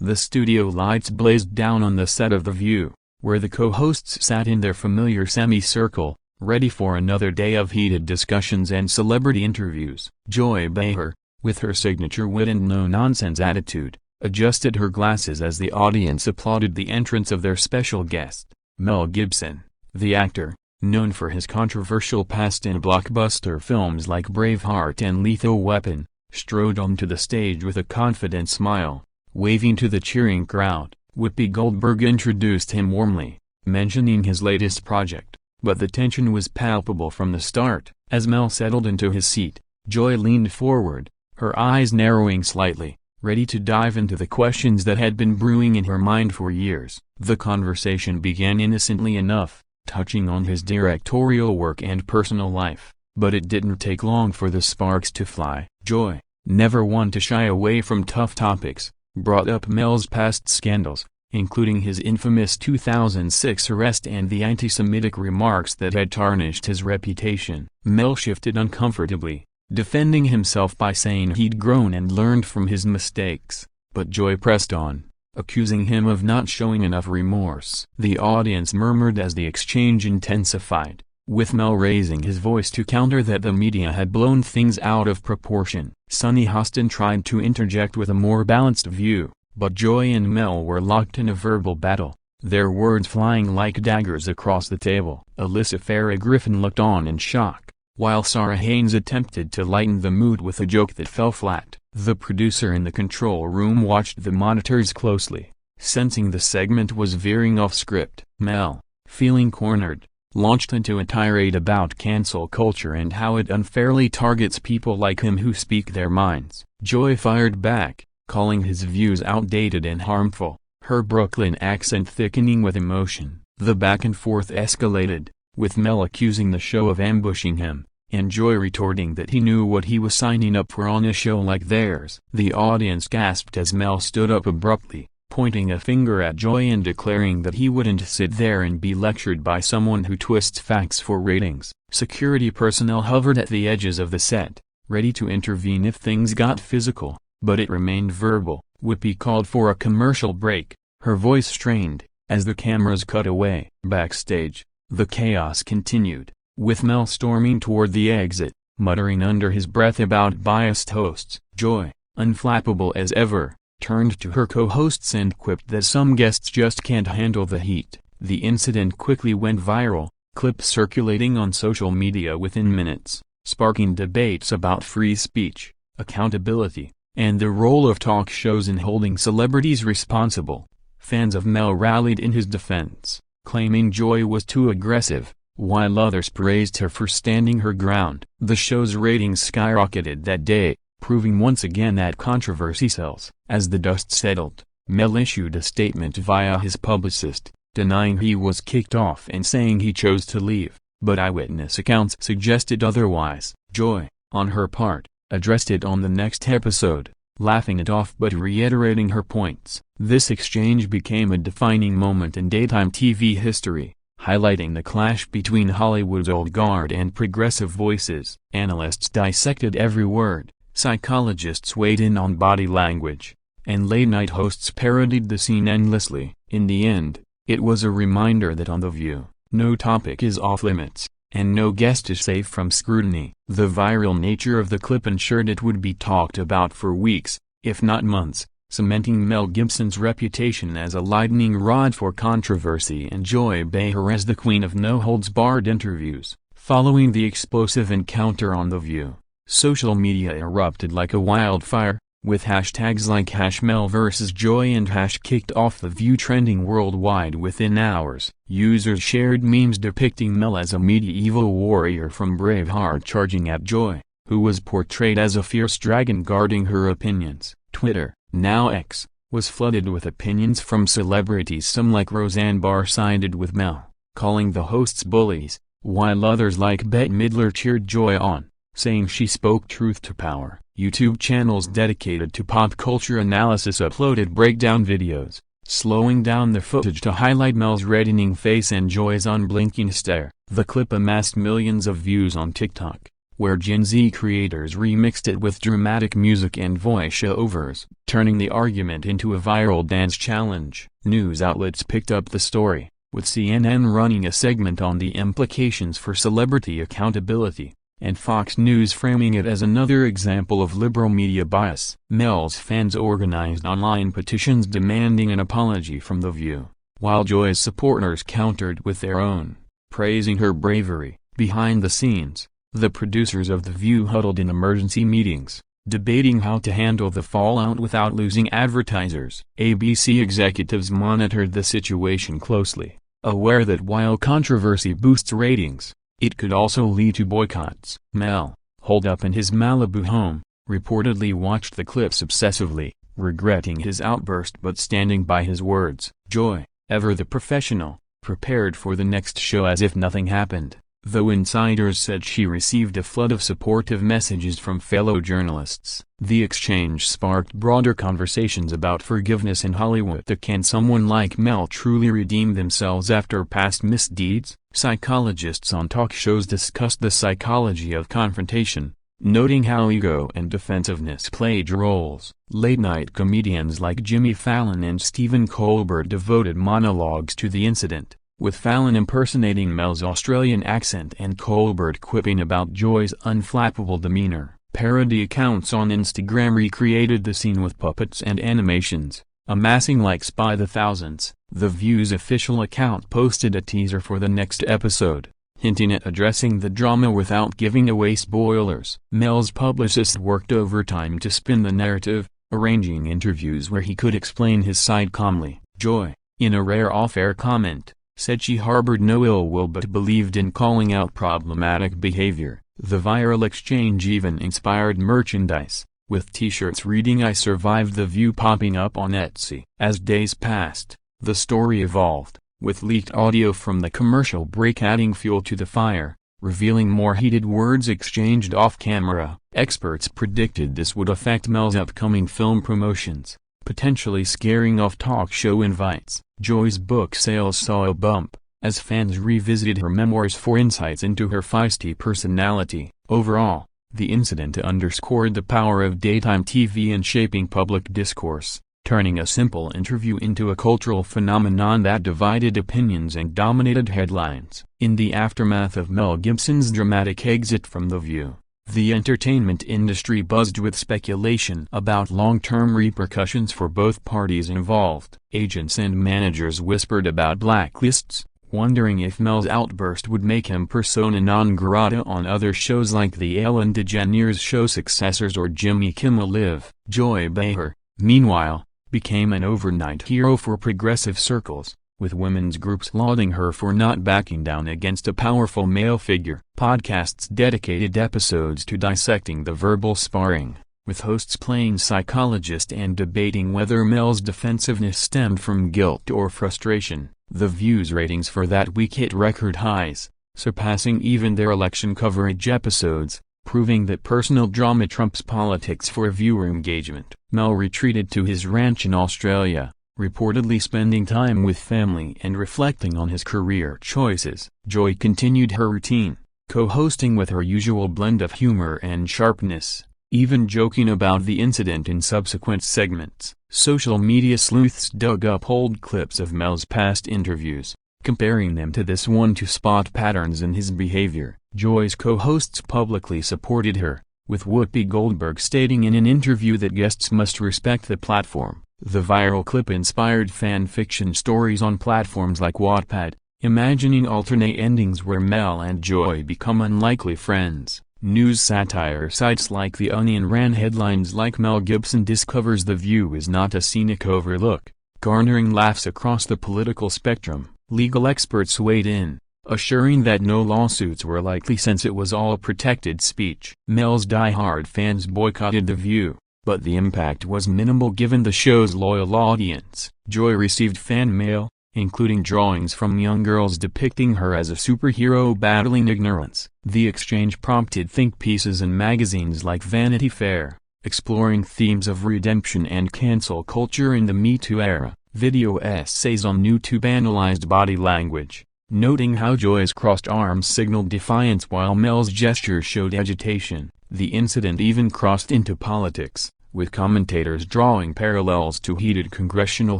The studio lights blazed down on the set of The View, where the co-hosts sat in their familiar semicircle, ready for another day of heated discussions and celebrity interviews. Joy Behar, with her signature wit and no-nonsense attitude, adjusted her glasses as the audience applauded the entrance of their special guest. Mel Gibson, the actor, known for his controversial past in blockbuster films like Braveheart and Lethal Weapon, strode onto the stage with a confident smile. Waving to the cheering crowd, Whoopi Goldberg introduced him warmly, mentioning his latest project, but the tension was palpable from the start. As Mel settled into his seat, Joy leaned forward, her eyes narrowing slightly, ready to dive into the questions that had been brewing in her mind for years. The conversation began innocently enough, touching on his directorial work and personal life, but it didn't take long for the sparks to fly. Joy, never one to shy away from tough topics, brought up Mel's past scandals, including his infamous 2006 arrest and the anti-Semitic remarks that had tarnished his reputation. Mel shifted uncomfortably, defending himself by saying he'd grown and learned from his mistakes, but Joy pressed on, accusing him of not showing enough remorse. The audience murmured as the exchange intensified, with Mel raising his voice to counter that the media had blown things out of proportion. Sonny Hostin tried to interject with a more balanced view, but Joy and Mel were locked in a verbal battle, their words flying like daggers across the table. Alyssa Farah Griffin looked on in shock, while Sarah Haynes attempted to lighten the mood with a joke that fell flat. The producer in the control room watched the monitors closely, sensing the segment was veering off script. Mel, feeling cornered, launched into a tirade about cancel culture and how it unfairly targets people like him who speak their minds. Joy fired back, calling his views outdated and harmful, her Brooklyn accent thickening with emotion. The back and forth escalated, with Mel accusing the show of ambushing him, and Joy retorting that he knew what he was signing up for on a show like theirs. The audience gasped as Mel stood up abruptly, pointing a finger at Joy and declaring that he wouldn't sit there and be lectured by someone who twists facts for ratings. Security personnel hovered at the edges of the set, ready to intervene if things got physical, but it remained verbal. Whoopi called for a commercial break, her voice strained, as the cameras cut away. Backstage, the chaos continued, with Mel storming toward the exit, muttering under his breath about biased hosts. Joy, unflappable as ever, turned to her co-hosts and quipped that some guests just can't handle the heat. The incident quickly went viral, clips circulating on social media within minutes, sparking debates about free speech, accountability, and the role of talk shows in holding celebrities responsible. Fans of Mel rallied in his defense, claiming Joy was too aggressive, while others praised her for standing her ground. The show's ratings skyrocketed that day, proving once again that controversy sells. As the dust settled, Mel issued a statement via his publicist, denying he was kicked off and saying he chose to leave, but eyewitness accounts suggested otherwise. Joy, on her part, addressed it on the next episode, laughing it off but reiterating her points. This exchange became a defining moment in daytime TV history, highlighting the clash between Hollywood's old guard and progressive voices. Analysts dissected every word, psychologists weighed in on body language, and late-night hosts parodied the scene endlessly. In the end, it was a reminder that on The View, no topic is off-limits, and no guest is safe from scrutiny. The viral nature of the clip ensured it would be talked about for weeks, if not months, cementing Mel Gibson's reputation as a lightning rod for controversy and Joy Behar as the queen of no-holds-barred interviews. Following the explosive encounter on The View, social media erupted like a wildfire, with hashtags like #MelVsJoy and #KickedOffTheView The View trending worldwide within hours. Users shared memes depicting Mel as a medieval warrior from Braveheart charging at Joy, who was portrayed as a fierce dragon guarding her opinions. Twitter, now X, was flooded with opinions from celebrities. Some like Roseanne Barr sided with Mel, calling the hosts bullies, while others like Bette Midler cheered Joy on, saying she spoke truth to power. YouTube channels dedicated to pop culture analysis uploaded breakdown videos, slowing down the footage to highlight Mel's reddening face and Joy's unblinking stare. The clip amassed millions of views on TikTok, where Gen Z creators remixed it with dramatic music and voiceovers, turning the argument into a viral dance challenge. News outlets picked up the story, with CNN running a segment on the implications for celebrity accountability, and Fox News framing it as another example of liberal media bias. Mel's fans organized online petitions demanding an apology from The View, while Joy's supporters countered with their own, praising her bravery. Behind the scenes, the producers of The View huddled in emergency meetings, debating how to handle the fallout without losing advertisers. ABC executives monitored the situation closely, aware that while controversy boosts ratings, it could also lead to boycotts. Mel, holed up in his Malibu home, reportedly watched the clips obsessively, regretting his outburst but standing by his words. Joy, ever the professional, prepared for the next show as if nothing happened, though insiders said she received a flood of supportive messages from fellow journalists. The exchange sparked broader conversations about forgiveness in Hollywood. Can someone like Mel truly redeem themselves after past misdeeds? Psychologists on talk shows discussed the psychology of confrontation, noting how ego and defensiveness played roles. Late-night comedians like Jimmy Fallon and Stephen Colbert devoted monologues to the incident, with Fallon impersonating Mel's Australian accent and Colbert quipping about Joy's unflappable demeanor. Parody accounts on Instagram recreated the scene with puppets and animations, amassing likes by the thousands. The View's official account posted a teaser for the next episode, hinting at addressing the drama without giving away spoilers. Mel's publicist worked overtime to spin the narrative, arranging interviews where he could explain his side calmly. Joy, in a rare off-air comment, said she harbored no ill will but believed in calling out problematic behavior. The viral exchange even inspired merchandise, with t-shirts reading "I survived The View" popping up on Etsy. As days passed, the story evolved, with leaked audio from the commercial break adding fuel to the fire, revealing more heated words exchanged off-camera. Experts predicted this would affect Mel's upcoming film promotions, potentially scaring off talk show invites. Joy's book sales saw a bump, as fans revisited her memoirs for insights into her feisty personality. Overall, the incident underscored the power of daytime TV in shaping public discourse, turning a simple interview into a cultural phenomenon that divided opinions and dominated headlines. In the aftermath of Mel Gibson's dramatic exit from The View, the entertainment industry buzzed with speculation about long-term repercussions for both parties involved. Agents and managers whispered about blacklists, wondering if Mel's outburst would make him persona non grata on other shows like The Ellen DeGeneres Show successors or Jimmy Kimmel Live. Joy Behar, meanwhile, became an overnight hero for progressive circles, with women's groups lauding her for not backing down against a powerful male figure. Podcasts dedicated episodes to dissecting the verbal sparring, with hosts playing psychologist and debating whether Mel's defensiveness stemmed from guilt or frustration. The View's ratings for that week hit record highs, surpassing even their election coverage episodes, proving that personal drama trumps politics for viewer engagement. Mel retreated to his ranch in Australia, reportedly spending time with family and reflecting on his career choices. Joy continued her routine, co-hosting with her usual blend of humor and sharpness, even joking about the incident in subsequent segments. Social media sleuths dug up old clips of Mel's past interviews, comparing them to this one to spot patterns in his behavior. Joy's co-hosts publicly supported her, with Whoopi Goldberg stating in an interview that guests must respect the platform. The viral clip inspired fan fiction stories on platforms like Wattpad, imagining alternate endings where Mel and Joy become unlikely friends. News satire sites like The Onion ran headlines like "Mel Gibson discovers The View is not a scenic overlook," garnering laughs across the political spectrum. Legal experts weighed in, assuring that no lawsuits were likely since it was all protected speech. Mel's die-hard fans boycotted The View, but the impact was minimal given the show's loyal audience. Joy received fan mail, including drawings from young girls depicting her as a superhero battling ignorance. The exchange prompted think pieces in magazines like Vanity Fair, exploring themes of redemption and cancel culture in the Me Too era. Video essays on YouTube analyzed body language, noting how Joy's crossed arms signaled defiance while Mel's gestures showed agitation. The incident even crossed into politics, with commentators drawing parallels to heated congressional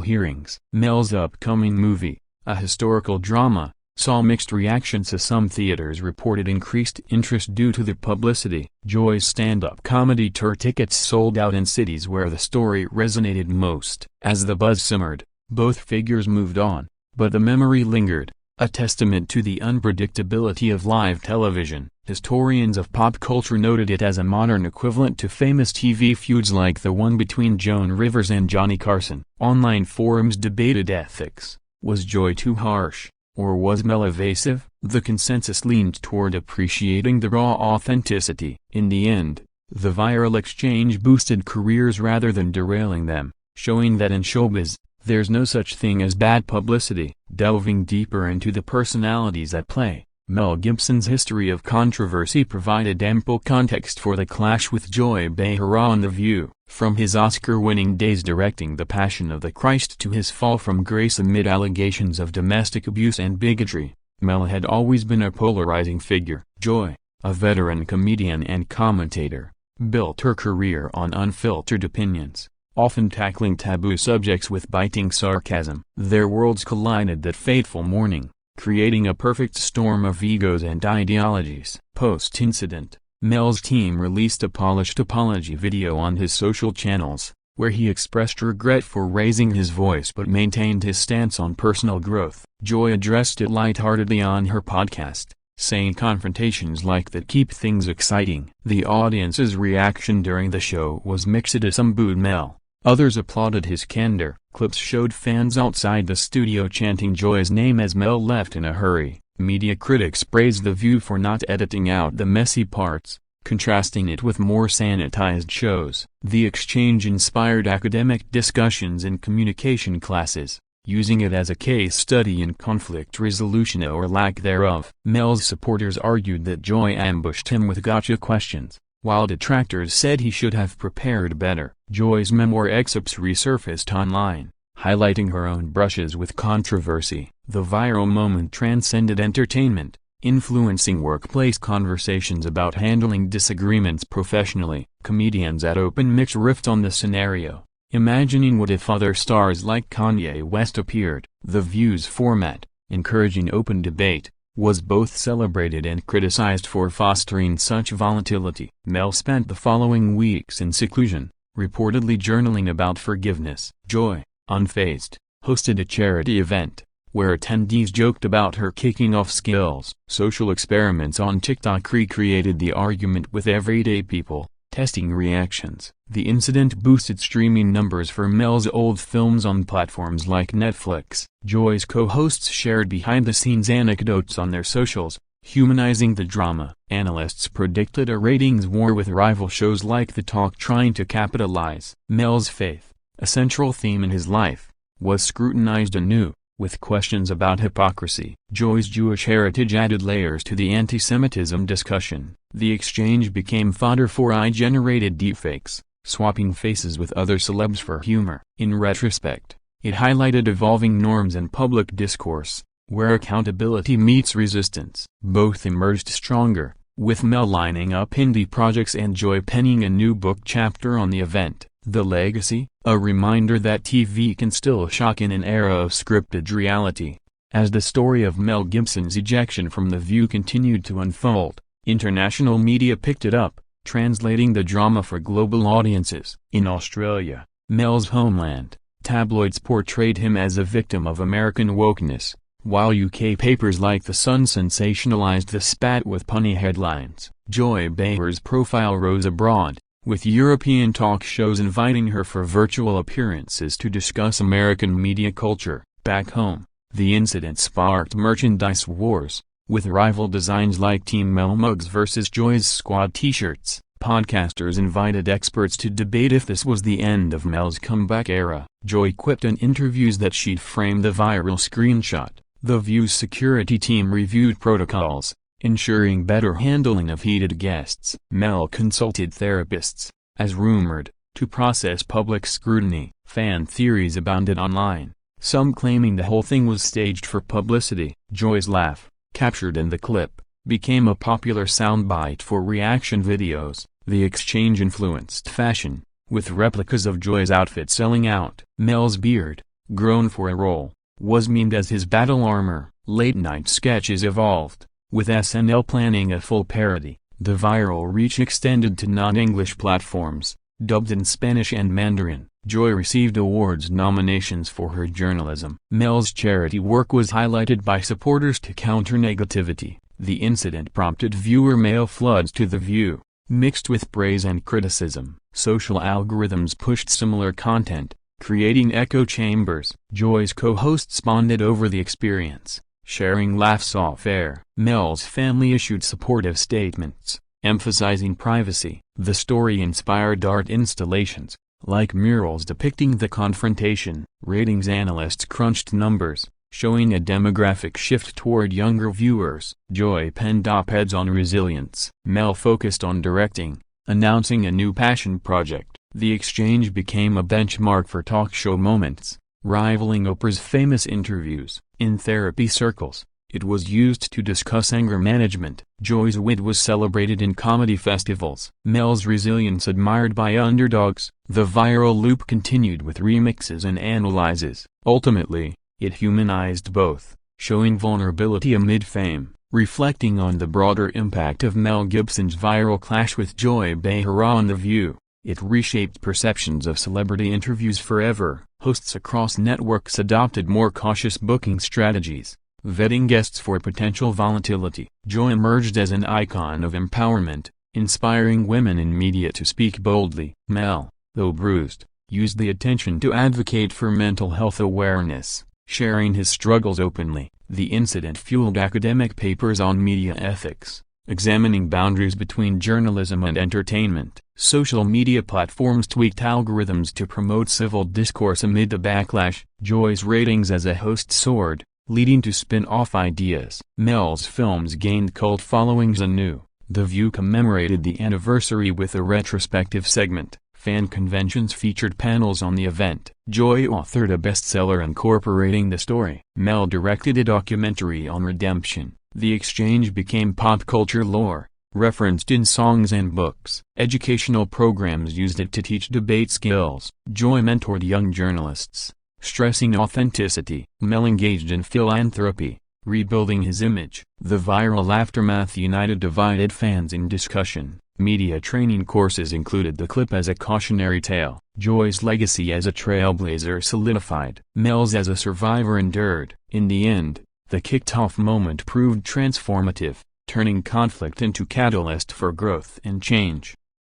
hearings. Mel's upcoming movie, a historical drama, saw mixed reactions as some theaters reported increased interest due to the publicity. Joy's stand-up comedy tour tickets sold out in cities where the story resonated most. As the buzz simmered, both figures moved on, but the memory lingered, a testament to the unpredictability of live television. Historians of pop culture noted it as a modern equivalent to famous TV feuds like the one between Joan Rivers and Johnny Carson. Online forums debated ethics. Was Joy too harsh, or was Mel evasive? The consensus leaned toward appreciating the raw authenticity. In the end, the viral exchange boosted careers rather than derailing them, showing that in showbiz, there's no such thing as bad publicity. Delving deeper into the personalities at play, Mel Gibson's history of controversy provided ample context for the clash with Joy Behar on The View. From his Oscar-winning days directing The Passion of the Christ to his fall from grace amid allegations of domestic abuse and bigotry, Mel had always been a polarizing figure. Joy, a veteran comedian and commentator, built her career on unfiltered opinions, often tackling taboo subjects with biting sarcasm. Their worlds collided that fateful morning, creating a perfect storm of egos and ideologies. Post-incident, Mel's team released a polished apology video on his social channels, where he expressed regret for raising his voice but maintained his stance on personal growth. Joy addressed it lightheartedly on her podcast, saying confrontations like that keep things exciting. The audience's reaction during the show was mixed as some booed Mel. Others applauded his candor. Clips showed fans outside the studio chanting Joy's name as Mel left in a hurry. Media critics praised The View for not editing out the messy parts, contrasting it with more sanitized shows. The exchange inspired academic discussions in communication classes, using it as a case study in conflict resolution or lack thereof. Mel's supporters argued that Joy ambushed him with gotcha questions, while detractors said he should have prepared better. Joy's memoir excerpts resurfaced online, highlighting her own brushes with controversy. The viral moment transcended entertainment, influencing workplace conversations about handling disagreements professionally. Comedians at Open Mic riffed on the scenario, imagining what if other stars like Kanye West appeared. The View's format, encouraging open debate, was both celebrated and criticized for fostering such volatility. Mel spent the following weeks in seclusion, reportedly journaling about forgiveness. Joy, unfazed, hosted a charity event, where attendees joked about her kicking off skills. Social experiments on TikTok recreated the argument with everyday people, testing reactions. The incident boosted streaming numbers for Mel's old films on platforms like Netflix. Joy's co-hosts shared behind-the-scenes anecdotes on their socials, humanizing the drama. Analysts predicted a ratings war with rival shows like The Talk trying to capitalize. Mel's faith, a central theme in his life, was scrutinized anew, with questions about hypocrisy. Joy's Jewish heritage added layers to the anti-Semitism discussion. The exchange became fodder for AI-generated deepfakes, swapping faces with other celebs for humor. In retrospect, it highlighted evolving norms in public discourse, where accountability meets resistance. Both emerged stronger, with Mel lining up indie projects and Joy penning a new book chapter on the event. The Legacy, a reminder that TV can still shock in an era of scripted reality. As the story of Mel Gibson's ejection from The View continued to unfold, international media picked it up, translating the drama for global audiences. In Australia, Mel's homeland, tabloids portrayed him as a victim of American wokeness, while UK papers like The Sun sensationalized the spat with punny headlines. Joy Behar's profile rose abroad, with European talk shows inviting her for virtual appearances to discuss American media culture. Back home, the incident sparked merchandise wars, with rival designs like Team Mel mugs versus Joy's Squad t-shirts. Podcasters invited experts to debate if this was the end of Mel's comeback era. Joy quipped in interviews that she'd framed the viral screenshot. The View's security team reviewed protocols, ensuring better handling of heated guests. Mel consulted therapists, as rumored, to process public scrutiny. Fan theories abounded online, some claiming the whole thing was staged for publicity. Joy's laugh, captured in the clip, became a popular soundbite for reaction videos. The exchange influenced fashion, with replicas of Joy's outfit selling out. Mel's beard, grown for a role, was memed as his battle armor. Late-night sketches evolved, with SNL planning a full parody. The viral reach extended to non-English platforms, dubbed in Spanish and Mandarin. Joy received awards nominations for her journalism. Mel's charity work was highlighted by supporters to counter negativity. The incident prompted viewer mail floods to The View, mixed with praise and criticism. Social algorithms pushed similar content, creating echo chambers. Joy's co-hosts bonded over the experience, sharing laughs off-air. Mel's family issued supportive statements, emphasizing privacy. The story inspired art installations, like murals depicting the confrontation. Ratings analysts crunched numbers, showing a demographic shift toward younger viewers. Joy penned op-eds on resilience. Mel focused on directing, announcing a new passion project. The exchange became a benchmark for talk show moments, rivaling Oprah's famous interviews. In therapy circles, it was used to discuss anger management. Joy's wit was celebrated in comedy festivals. Mel's resilience admired by underdogs. The viral loop continued with remixes and analyzes. Ultimately, it humanized both, showing vulnerability amid fame. Reflecting on the broader impact of Mel Gibson's viral clash with Joy Behar on The View, it reshaped perceptions of celebrity interviews forever. Hosts across networks adopted more cautious booking strategies, vetting guests for potential volatility. Joy emerged as an icon of empowerment, inspiring women in media to speak boldly. Mel, though bruised, used the attention to advocate for mental health awareness, sharing his struggles openly. The incident fueled academic papers on media ethics, examining boundaries between journalism and entertainment. Social media platforms tweaked algorithms to promote civil discourse amid the backlash. Joy's ratings as a host soared, leading to spin-off ideas. Mel's films gained cult followings anew. The View commemorated the anniversary with a retrospective segment. Fan conventions featured panels on the event. Joy authored a bestseller incorporating the story. Mel directed a documentary on redemption. The exchange became pop culture lore, referenced in songs and books. Educational programs used it to teach debate skills. Joy mentored young journalists, stressing authenticity. Mel engaged in philanthropy, rebuilding his image. The viral aftermath united divided fans in discussion. Media training courses included the clip as a cautionary tale. Joy's legacy as a trailblazer solidified. Mel's as a survivor endured. In the end, the kicked-off moment proved transformative, turning conflict into catalyst for growth and change.